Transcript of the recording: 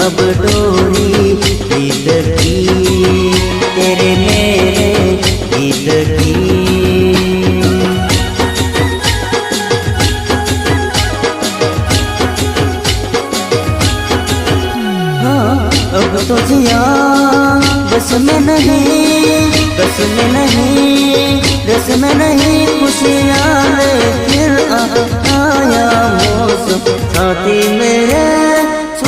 अब डोरी ईद की, तेरे मेरे ईद की। हाँ अब तो जिया बस में नहीं, बस में नहीं, रस में नहीं, खुशियाँ लेकर आया मौसम साथी मेरे।